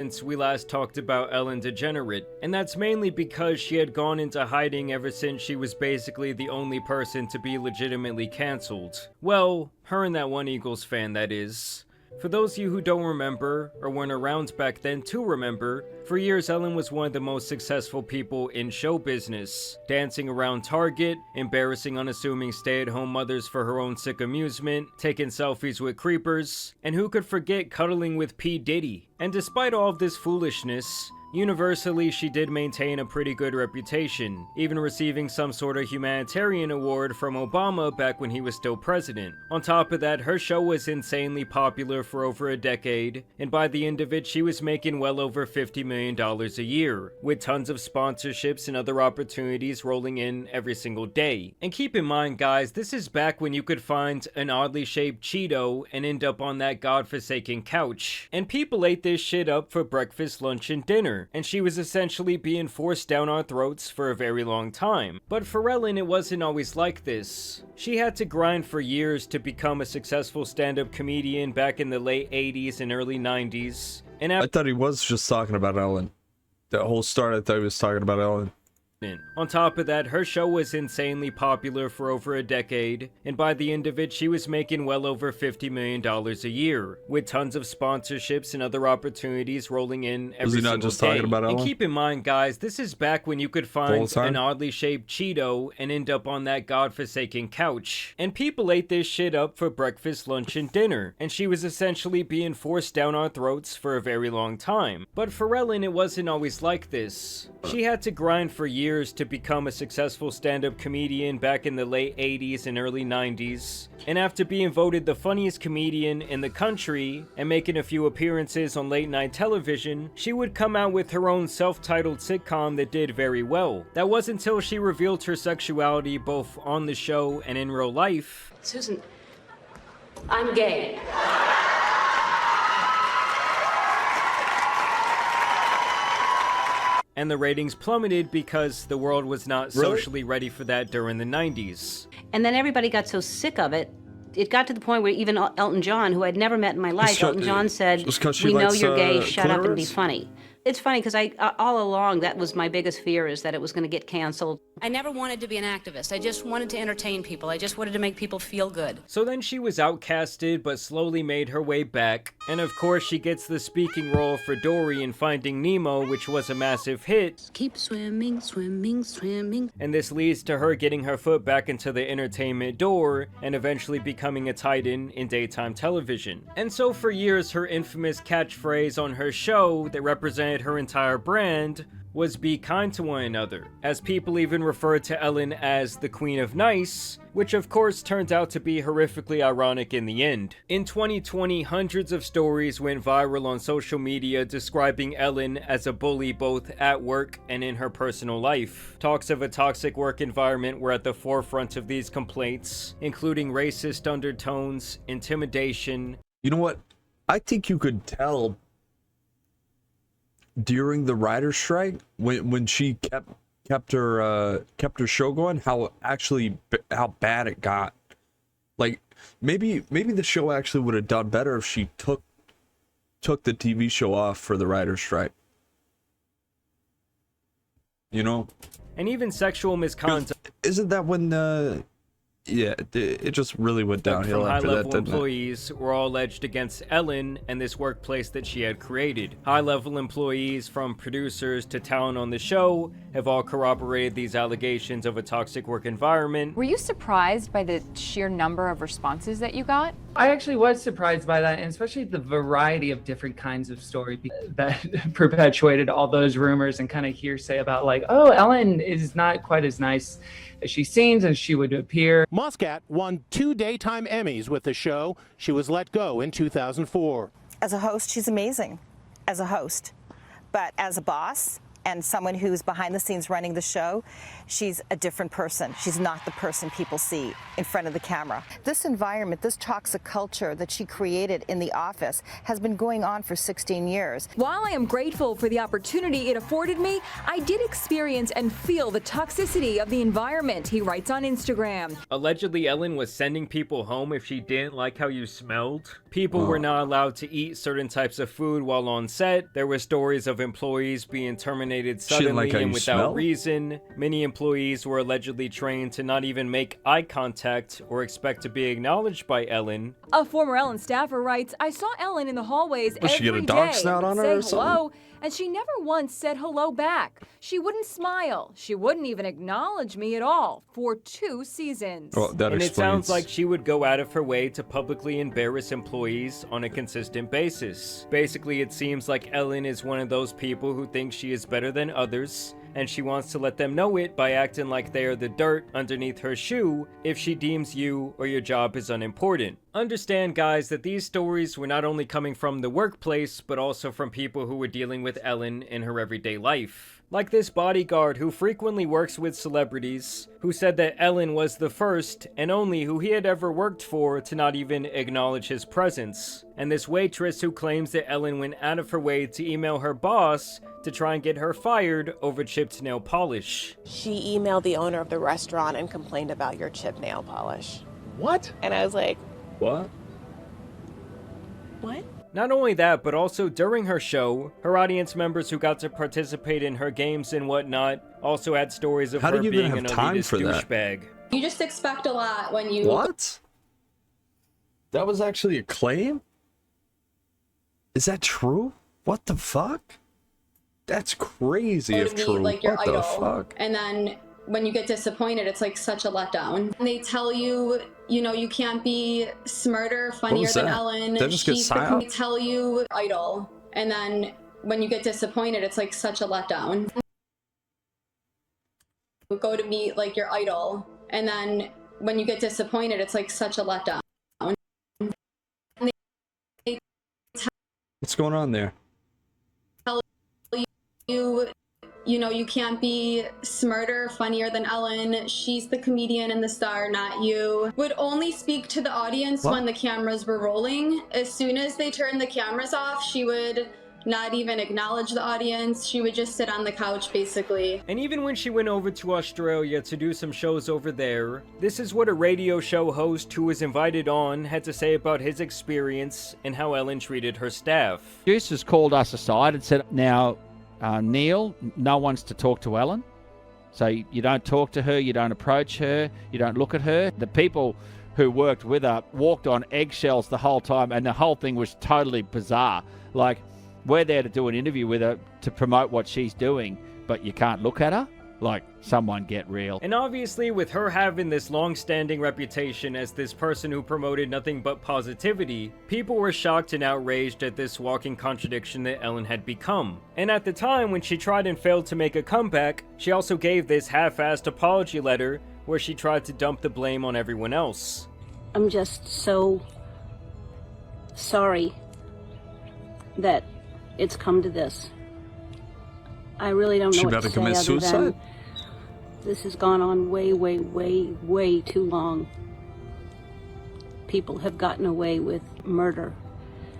Since we last talked about Ellen DeGenerate, and that's mainly because she had gone into hiding ever since she was basically the only person to be legitimately cancelled. Well, her and that one Eagles fan, that is. For those of you who don't remember, or weren't around back then to remember, for years Ellen was one of the most successful people in show business, dancing around Target, embarrassing unassuming stay-at-home mothers for her own sick amusement, taking selfies with creepers, and who could forget cuddling with P. Diddy? And despite all of this foolishness, universally, she did maintain a pretty good reputation, even receiving some sort of humanitarian award from Obama back when he was still president. On top of that, her show was insanely popular for over a decade, and by the end of it, she was making well over $50 million a year, with tons of sponsorships and other opportunities rolling in every single day. And keep in mind, guys, this is back when you could find an oddly shaped Cheeto and end up on that godforsaken couch. And people ate this shit up for breakfast, lunch, and dinner. And she was essentially being forced down our throats for a very long time. But for Ellen, it wasn't always like this. She had to grind for years to become a successful stand-up comedian back in the late 80s and early 90s. And I thought he was just talking about Ellen. That whole start, I thought he was talking about Ellen. On top of that, her show was insanely popular for over a decade, and by the end of it, she was making well over $50 million a year, with tons of sponsorships and other opportunities rolling in every single day. Was he not just talking about Ellen? And keep in mind, guys, this is back when you could find an oddly shaped Cheeto and end up on that godforsaken couch. And people ate this shit up for breakfast, lunch, and dinner, and she was essentially being forced down our throats for a very long time. But for Ellen, it wasn't always like this. She had to grind for years to become a successful stand-up comedian back in the late 80s and early 90s, and after being voted the funniest comedian in the country and making a few appearances on late night television, she would come out with her own self-titled sitcom that did very well. That wasn't until she revealed her sexuality both on the show and in real life. Susan, I'm gay. And the ratings plummeted because the world was not socially ready for that during the 90s. And then everybody got so sick of it, it got to the point where even Elton John, who I'd never met in my life, Elton John said, "We know you're gay, shut up and be funny." It's funny because all along, that was my biggest fear, is that it was going to get canceled. I never wanted to be an activist. I just wanted to entertain people. I just wanted to make people feel good. So then she was outcasted, but slowly made her way back. And of course, she gets the speaking role for Dory in Finding Nemo, which was a massive hit. Keep swimming, swimming, swimming. And this leads to her getting her foot back into the entertainment door and eventually becoming a titan in daytime television. And so for years, her infamous catchphrase on her show that represented her entire brand was "be kind to one another," as people even referred to Ellen as the Queen of Nice, which of course turned out to be horrifically ironic in the end. In 2020, hundreds of stories went viral on social media describing Ellen as a bully both at work and in her personal life. Talks of a toxic work environment were at the forefront of these complaints, including racist undertones, intimidation. You know what? I think you could tell during the writer's strike, when she kept her show going, how bad it got. Like maybe the show actually would have done better if she took the TV show off for the writer's strike. You know? And even sexual misconduct. Isn't that when yeah, it just really went downhill from after that, high-level didn't it? employees were all alleged against Ellen and this workplace that she had created. High-level employees, from producers to talent on the show, have all corroborated these allegations of a toxic work environment. Were you surprised by the sheer number of responses that you got? I actually was surprised by that, and especially the variety of different kinds of stories that perpetuated all those rumors and kind of hearsay about, like, oh, Ellen is not quite as nice as she seems and she would appear. Muscat won 2 daytime Emmys with the show. She was let go in 2004. As a host, she's amazing as a host. But as a boss, and someone who's behind the scenes running the show, she's a different person. She's not the person people see in front of the camera. This environment, this toxic culture that she created in the office has been going on for 16 years. While I am grateful for the opportunity it afforded me, I did experience and feel the toxicity of the environment, he writes on Instagram. Allegedly, Ellen was sending people home if she didn't like how you smelled. People were not allowed to eat certain types of food while on set. There were stories of employees being terminated suddenly and without reason. Many employees were allegedly trained to not even make eye contact or expect to be acknowledged by Ellen. A former Ellen staffer writes, I saw Ellen in the hallways every she get a day dog snout on her or say hello, and she never once said hello back. She wouldn't smile. She wouldn't even acknowledge me at all for 2 seasons. Well, that and explains. It sounds like she would go out of her way to publicly embarrass employees on a consistent basis. Basically, it seems like Ellen is one of those people who thinks she is better than others, and she wants to let them know it by acting like they are the dirt underneath her shoe if she deems you or your job is unimportant. Understand, guys, that these stories were not only coming from the workplace, but also from people who were dealing with Ellen in her everyday life. Like this bodyguard who frequently works with celebrities, who said that Ellen was the first and only who he had ever worked for to not even acknowledge his presence. And this waitress who claims that Ellen went out of her way to email her boss to try and get her fired over chipped nail polish. She emailed the owner of the restaurant and complained about your chipped nail polish. What? And I was like, what? What? Not only that, but also during her show, her audience members who got to participate in her games and whatnot also had stories of her being an elitist douchebag. You just expect a lot when you... What? That was actually a claim? Is that true? What the fuck? That's crazy if true. Like your what idol, the fuck? And then when you get disappointed, it's like such a letdown. And they tell you, you know, you can't be smarter, funnier than Ellen. They tell you idol. And then when you get disappointed, it's like such a letdown. Go to meet like your idol. And then when you get disappointed, it's like such a letdown. What's going on there? Tell you know, you can't be smarter, funnier than Ellen. She's the comedian and the star, not you. Would only speak to the audience when the cameras were rolling. As soon as they turned the cameras off, she would not even acknowledge the audience. She would just sit on the couch, basically. And even when she went over to Australia to do some shows over there, this is what a radio show host who was invited on had to say about his experience and how Ellen treated her staff. Producers called us aside and said, now, Neil, no one's to talk to Ellen. So you don't talk to her, you don't approach her, you don't look at her. The people who worked with her walked on eggshells the whole time, and the whole thing was totally bizarre. Like, we're there to do an interview with her to promote what she's doing, but you can't look at her? Like, someone get real. And obviously, with her having this long-standing reputation as this person who promoted nothing but positivity, people were shocked and outraged at this walking contradiction that Ellen had become. And at the time, when she tried and failed to make a comeback, she also gave this half-assed apology letter where she tried to dump the blame on everyone else. I'm just so sorry that it's come to this. I really don't know what to say other than this has gone on way, way, way, way too long. People have gotten away with murder.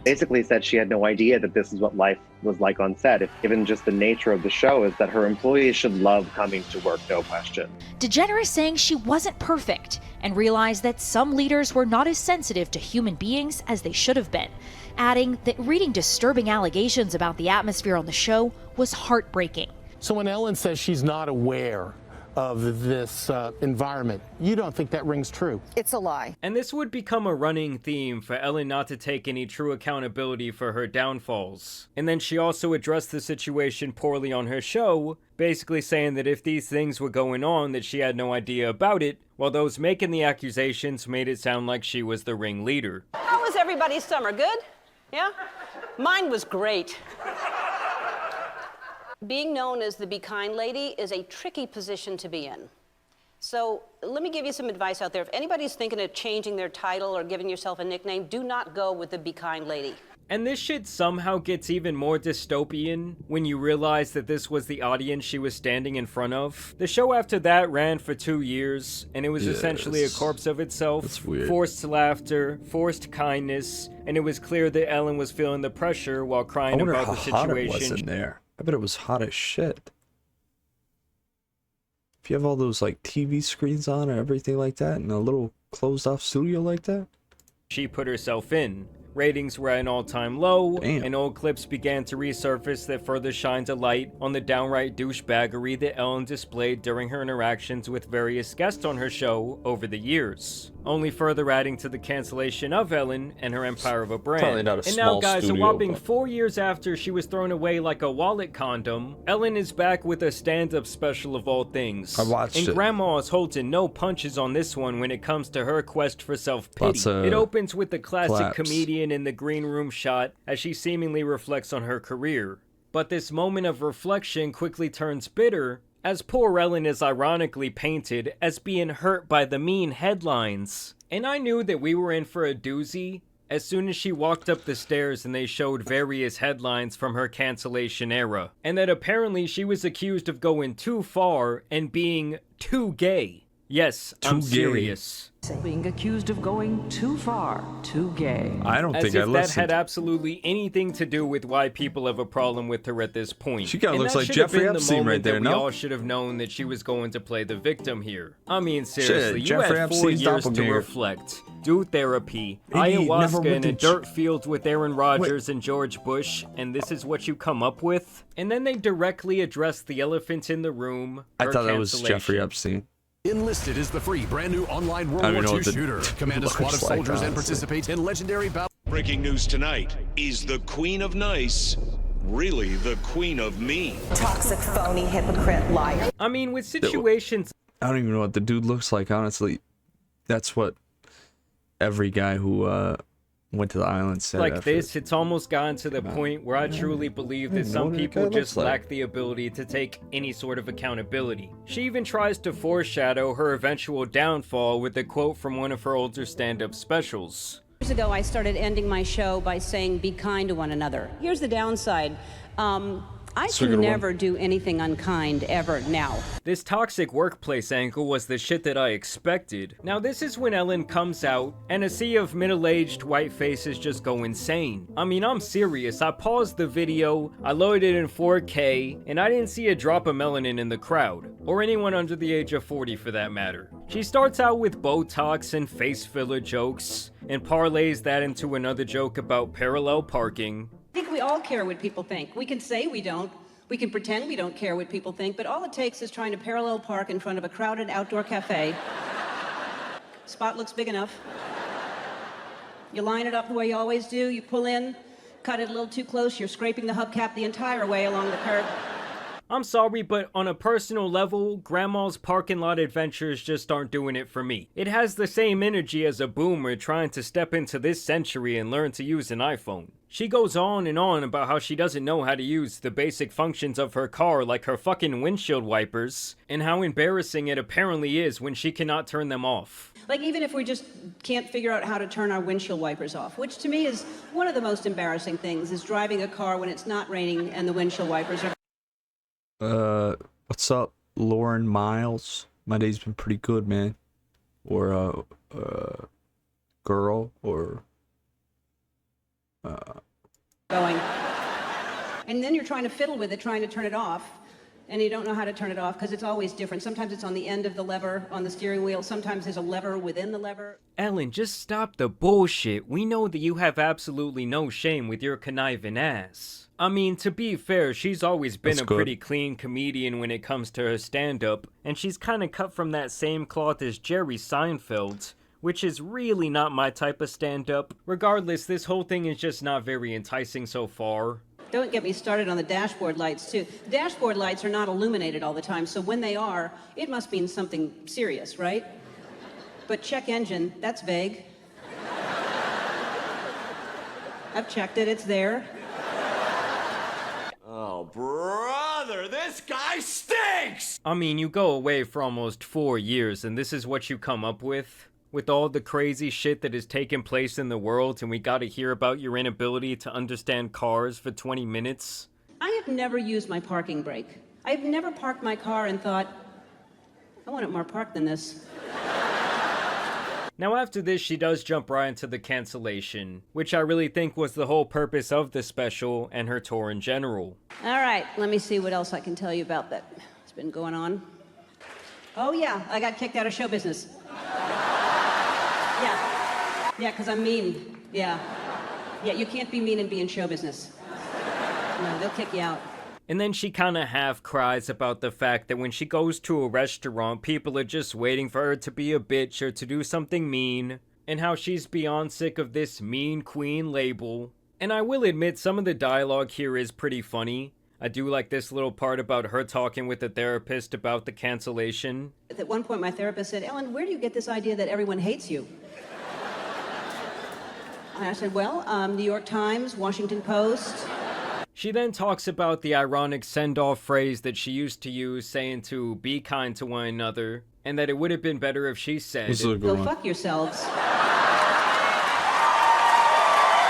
Basically said she had no idea that this is what life was like on set. If given just the nature of the show is that her employees should love coming to work, no question. DeGeneres saying she wasn't perfect and realized that some leaders were not as sensitive to human beings as they should have been, adding that reading disturbing allegations about the atmosphere on the show was heartbreaking. So when Ellen says she's not aware of this environment, you don't think that rings true? It's a lie. And this would become a running theme for Ellen not to take any true accountability for her downfalls. And then she also addressed the situation poorly on her show, basically saying that if these things were going on, that she had no idea about it, while those making the accusations made it sound like she was the ringleader. How was everybody's summer? Good? Yeah? Mine was great. Being known as the Be Kind Lady is a tricky position to be in. So let me give you some advice out there. If anybody's thinking of changing their title or giving yourself a nickname, do not go with the Be Kind Lady. And this shit somehow gets even more dystopian when you realize that this was the audience she was standing in front of. The show after that ran for 2 years, and it was essentially a corpse of itself. That's weird. Forced laughter, forced kindness, and it was clear that Ellen was feeling the pressure while crying about the situation. I wonder how hot it was in there. I bet it was hot as shit. If you have all those like TV screens on and everything like that, in a little closed off studio like that, she put herself in. Ratings were at an all-time low, and old clips began to resurface that further shined a light on the downright douchebaggery that Ellen displayed during her interactions with various guests on her show over the years, only further adding to the cancellation of Ellen and her empire of a brand. Probably not a and now, small guys, studio, a whopping but... 4 years after she was thrown away like a wallet condom, Ellen is back with a stand-up special of all things. I watched and it. Grandma is holding no punches on this one when it comes to her quest for self-pity. It opens with the classic comedian in the green room shot as she seemingly reflects on her career. But this moment of reflection quickly turns bitter as poor Ellen is ironically painted as being hurt by the mean headlines. And I knew that we were in for a doozy as soon as she walked up the stairs and they showed various headlines from her cancellation era, and that apparently she was accused of going too far and being too gay. Yes, I'm serious. Being accused of going too far, too gay. I don't think I listened. That had absolutely anything to do with why people have a problem with her at this point. She kind of looks like Jeffrey Epstein right there, no? We all should have known that she was going to play the victim here. I mean, seriously, you Jeffrey had 4 Epstein's years to doppelganger. reflect, do therapy, Maybe ayahuasca in a dirt field with Aaron Rodgers and George Bush, and this is what you come up with? And then they directly address the elephant in the room. I thought that was Jeffrey Epstein. Enlisted is the free brand new online World War II shooter. Command a squad of soldiers and participate in legendary battle. Breaking news tonight. Is the Queen of Nice really the Queen of Mean? Toxic, phony, hypocrite, liar. I mean, with situations... I don't even know what the dude looks like, honestly. That's what every guy who went to the island said. Like this, it's almost gotten to the point where I truly believe that some people just lack the ability to take any sort of accountability. She even tries to foreshadow her eventual downfall with a quote from one of her older stand-up specials. Years ago, I started ending my show by saying, be kind to one another. Here's the downside. I can never do anything unkind ever now. This toxic workplace angle was the shit that I expected. Now this is when Ellen comes out and a sea of middle-aged white faces just go insane. I mean, I'm serious. I paused the video, I loaded it in 4K, and I didn't see a drop of melanin in the crowd, or anyone under the age of 40 for that matter. She starts out with Botox and face filler jokes, and parlays that into another joke about parallel parking. I think we all care what people think. We can say we don't. We can pretend we don't care what people think, but all it takes is trying to parallel park in front of a crowded outdoor cafe. Spot looks big enough. You line it up the way you always do. You pull in, cut it a little too close. You're scraping the hubcap the entire way along the curb. I'm sorry, but on a personal level, Grandma's parking lot adventures just aren't doing it for me. It has the same energy as a boomer trying to step into this century and learn to use an iPhone. She goes on and on about how she doesn't know how to use the basic functions of her car like her fucking windshield wipers, and how embarrassing it apparently is when she cannot turn them off. Like even if we just can't figure out how to turn our windshield wipers off, which to me is one of the most embarrassing things, is driving a car when it's not raining and the windshield wipers are... What's up, Lauren Miles? My day's been pretty good, man. Or, girl, or, going. And then you're trying to fiddle with it, trying to turn it off, and you don't know how to turn it off because it's always different. Sometimes it's on the end of the lever on the steering wheel. Sometimes there's a lever within the lever. Ellen, just stop the bullshit. We know that you have absolutely no shame with your conniving ass. I mean, to be fair, she's always been a pretty clean comedian when it comes to her stand-up, and she's kind of cut from that same cloth as Jerry Seinfeld, which is really not my type of stand-up. Regardless, this whole thing is just not very enticing so far. Don't get me started on the dashboard lights, too. The dashboard lights are not illuminated all the time, so when they are, it must mean something serious, right? But check engine, that's vague. I've checked it, it's there. Oh, brother, this guy stinks! I mean, you go away for almost 4 years, and this is what you come up with? with all the crazy shit that has taken place in the world, and we gotta hear about your inability to understand cars for 20 minutes? I have never used my parking brake. I've never parked my car and thought, I want it more parked than this. Now after this, she does jump right into the cancellation, which I really think was the whole purpose of the special and her tour in general. All right, let me see what else I can tell you about that. It's been going on. Oh yeah, I got kicked out of show business. Yeah, because I'm mean. Yeah, you can't be mean and be in show business. No, they'll kick you out. And then she kinda half cries about the fact that when she goes to a restaurant, people are just waiting for her to be a bitch or to do something mean, and how she's beyond sick of this mean queen label. And I will admit, some of the dialogue here is pretty funny. I do like this little part about her talking with the therapist about the cancellation. At one point, my therapist said, Ellen, where do you get this idea that everyone hates you? And I said, well, New York Times, Washington Post. She then talks about the ironic send-off phrase that she used to use, saying to be kind to one another, and that it would have been better if she said, go fuck yourselves.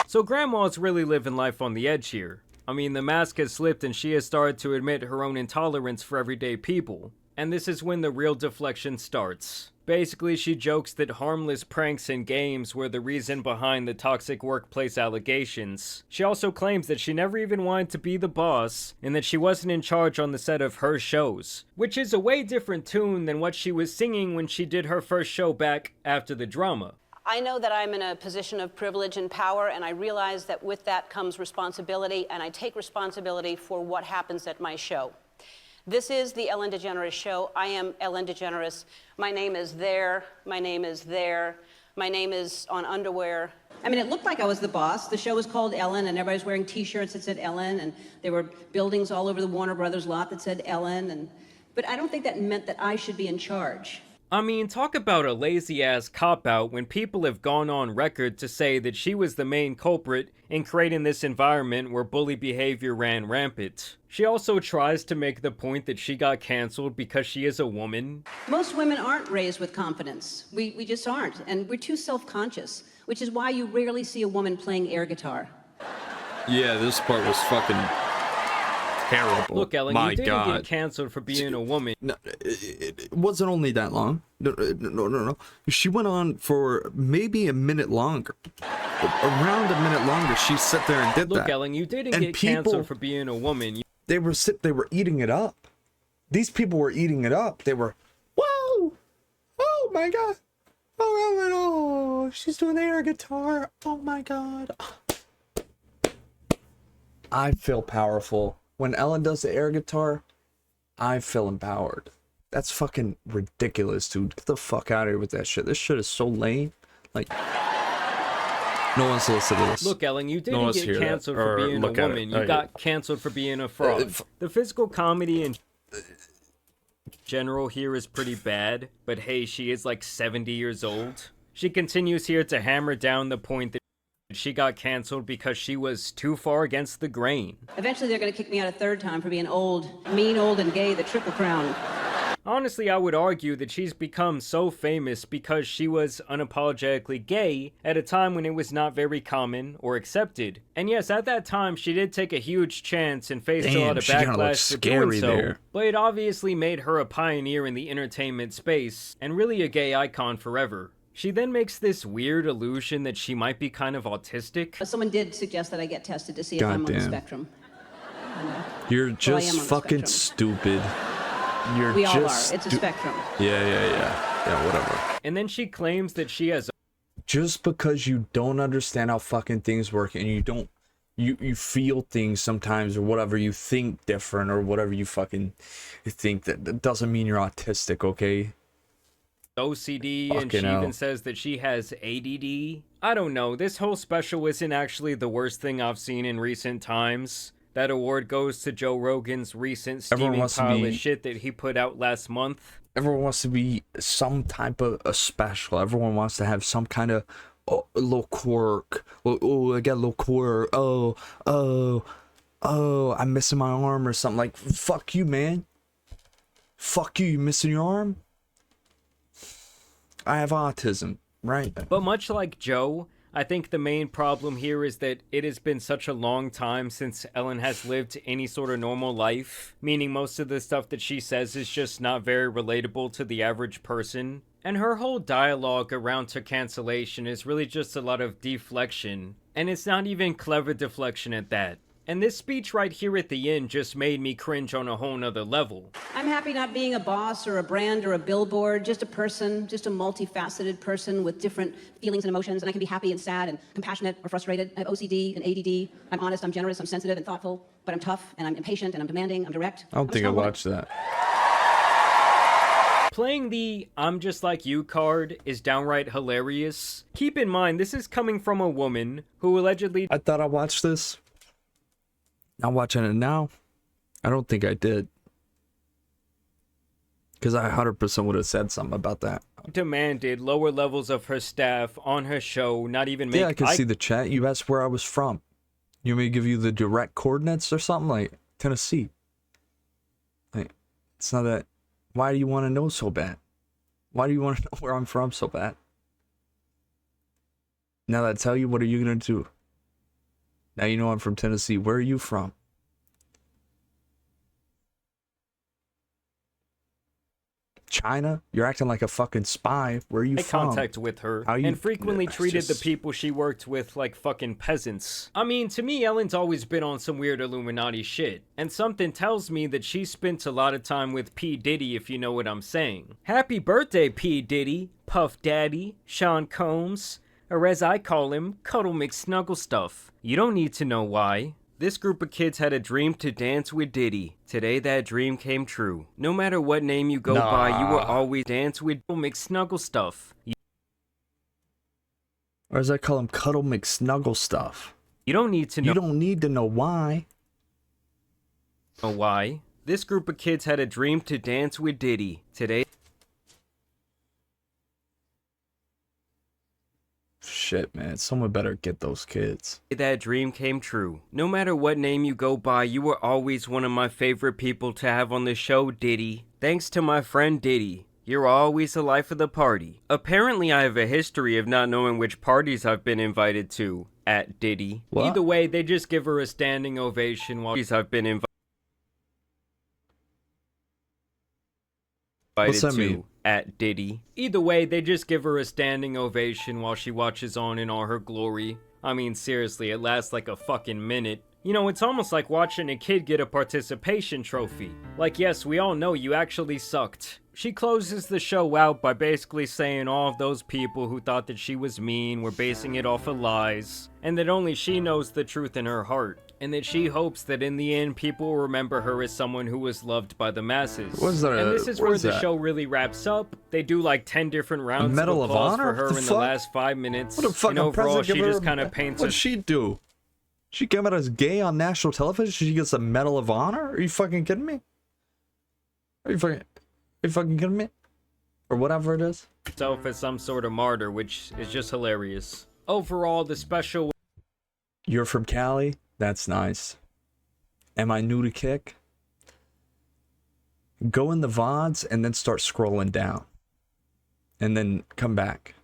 So Grandma's really living life on the edge here. I mean, the mask has slipped and she has started to admit her own intolerance for everyday people. And this is when the real deflection starts. Basically, she jokes that harmless pranks and games were the reason behind the toxic workplace allegations. She also claims that she never even wanted to be the boss, and that she wasn't in charge on the set of her shows. Which is a way different tune than what she was singing when she did her first show back after the drama. I know that I'm in a position of privilege and power, and I realize that with that comes responsibility, and I take responsibility for what happens at my show. This is the Ellen DeGeneres Show. I am Ellen DeGeneres. My name is there. My name is there. My name is on underwear. I mean, it looked like I was the boss. The show was called Ellen, and everybody was wearing T-shirts that said Ellen, and there were buildings all over the Warner Brothers lot that said Ellen. But I don't think that meant that I should be in charge. I mean, talk about a lazy-ass cop-out when people have gone on record to say that she was the main culprit in creating this environment where bully behavior ran rampant. She also tries to make the point that she got canceled because she is a woman. Most women aren't raised with confidence. We just aren't, and we're too self-conscious, which is why you rarely see a woman playing air guitar. Yeah, this part was fucking terrible. Look, Ellen, My you didn't God. get canceled for being a woman. No, it wasn't only that long. No. She went on for maybe a minute longer. Around a minute longer, she sat there and did that. Look, Ellen, you didn't get canceled for being a woman. They were eating it up. These people were eating it up. They were, whoa, oh my God, oh Ellen, oh, she's doing the air guitar. Oh my God. I feel powerful. When Ellen does the air guitar, I feel empowered. That's fucking ridiculous, dude. Get the fuck out of here with that shit. This shit is so lame. Like, no one's listening to this. Look, Ellen, you didn't get canceled for being a woman. You got canceled for being a fraud. The physical comedy in general here is pretty bad, but hey, she is like 70 years old. She continues here to hammer down the point that she got canceled because she was too far against the grain. Eventually, they're going to kick me out a third time for being old, mean, old, and gay, the triple crown. Honestly, I would argue that she's become so famous because she was unapologetically gay at a time when it was not very common or accepted. And yes, at that time, she did take a huge chance and faced a lot of backlash for doing so. But it obviously made her a pioneer in the entertainment space, and really a gay icon forever. She then makes this weird illusion that she might be kind of autistic. Someone did suggest that I get tested to see if I'm on the spectrum. You're just fucking stupid. We all are. It's a spectrum. Yeah, whatever. And then she claims that she has... Just because you don't understand how fucking things work and you don't... You feel things sometimes or whatever, you think different or whatever you fucking think, that doesn't mean you're autistic, okay? OCD, and she even says that she has ADD. I don't know, this whole special isn't actually the worst thing I've seen in recent times. That award goes to Joe Rogan's recent steaming pile of shit that he put out last month. Everyone wants to be some type of a special. Everyone wants to have some kind of little quirk. Oh, I got a little quirk. Oh, I'm missing my arm or something. Like, fuck you, man. Fuck you, you missing your arm? I have autism. Right. But much like Joe, I think the main problem here is that it has been such a long time since Ellen has lived any sort of normal life, meaning most of the stuff that she says is just not very relatable to the average person. And her whole dialogue around her cancellation is really just a lot of deflection, and it's not even clever deflection at that. And this speech right here at the end just made me cringe on a whole nother level. I'm happy not being a boss or a brand or a billboard, just a person, just a multifaceted person with different feelings and emotions, and I can be happy and sad and compassionate or frustrated. I have OCD and ADD. I'm honest, I'm generous, I'm sensitive and thoughtful, but I'm tough and I'm impatient and I'm demanding, I'm direct. I don't think I watched that. Playing the "I'm just like you" card is downright hilarious. Keep in mind, this is coming from a woman who allegedly— I thought I watched this. I'm watching it now. I don't think I did. Because I 100% would have said something about that. demanded lower levels of her staff on her show not even make— Yeah, I can see the chat. You asked where I was from. You want me to give you the direct coordinates or something? Like, Tennessee. Like, it's not that... Why do you want to know so bad? Why do you want to know where I'm from so bad? Now that I tell you, what are you going to do? Now you know I'm from Tennessee. Where are you from? China? You're acting like a fucking spy. Where are you from? Contact with her and frequently treated the people she worked with like fucking peasants. I mean, to me, Ellen's always been on some weird Illuminati shit, and something tells me that she spent a lot of time with P. Diddy, if you know what I'm saying. Happy birthday, P. Diddy, Puff Daddy, Sean Combs, or as I call him, Cuddle McSnugglestuff. You don't need to know why. This group of kids had a dream to dance with Diddy. Today that dream came true. No matter what name you go by, you will always dance with McSnugglestuff. Or as I call him, Cuddle McSnugglestuff. You don't need to know. You don't need to know why. Know why? This group of kids had a dream to dance with Diddy. Today. Shit, man. Someone better get those kids. That dream came true. No matter what name you go by, you were always one of my favorite people to have on the show, Diddy. Thanks to my friend Diddy. You're always the life of the party. Apparently, I have a history of not knowing which parties I've been invited to, at Diddy. What? Either way, they just give her a standing ovation while I've been invited What's that to. mean? At Diddy. Either way, they just give her a standing ovation while she watches on in all her glory. I mean, seriously, it lasts like a fucking minute. You know, it's almost like watching a kid get a participation trophy. Like, yes, we all know you actually sucked. She closes the show out by basically saying all of those people who thought that she was mean were basing it off of lies, and that only she knows the truth in her heart, and that she hopes that in the end people will remember her as someone who was loved by the masses. And this is where the show really wraps up. They do like 10 different rounds of applause for her in the last 5 minutes. What a fucking and overall, present she give just her- kind of paints What'd she do? She came out as gay on national television? She gets a Medal of Honor? Are you fucking kidding me? Are you fucking kidding me? Or whatever it is? herself as some sort of martyr, which is just hilarious. Overall, the special... You're from Cali? That's nice. Am I new to Kick? Go in the VODs and then start scrolling down. And then come back.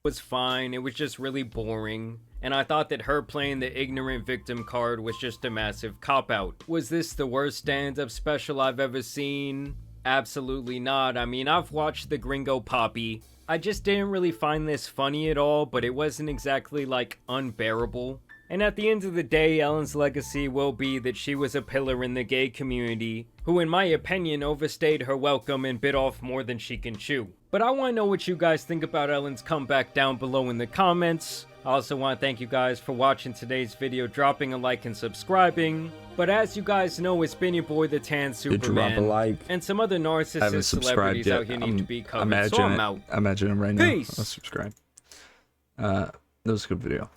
was fine. It was just really boring. And I thought that her playing the ignorant victim card was just a massive cop-out. Was this the worst stand-up special I've ever seen? Absolutely not. I mean, I've watched the Gringo Poppy. I just didn't really find this funny at all, but it wasn't exactly, like, unbearable. And at the end of the day, Ellen's legacy will be that she was a pillar in the gay community, who in my opinion overstayed her welcome and bit off more than she can chew. But I want to know what you guys think about Ellen's comeback down below in the comments. I also want to thank you guys for watching today's video, dropping a like and subscribing. But as you guys know, it's been your boy the Tan Superman, drop a like. and some other I haven't narcissist subscribed celebrities yet. out here need to be covered, so I'm out. Imagine it right now. Peace. I'll subscribe. That was a good video.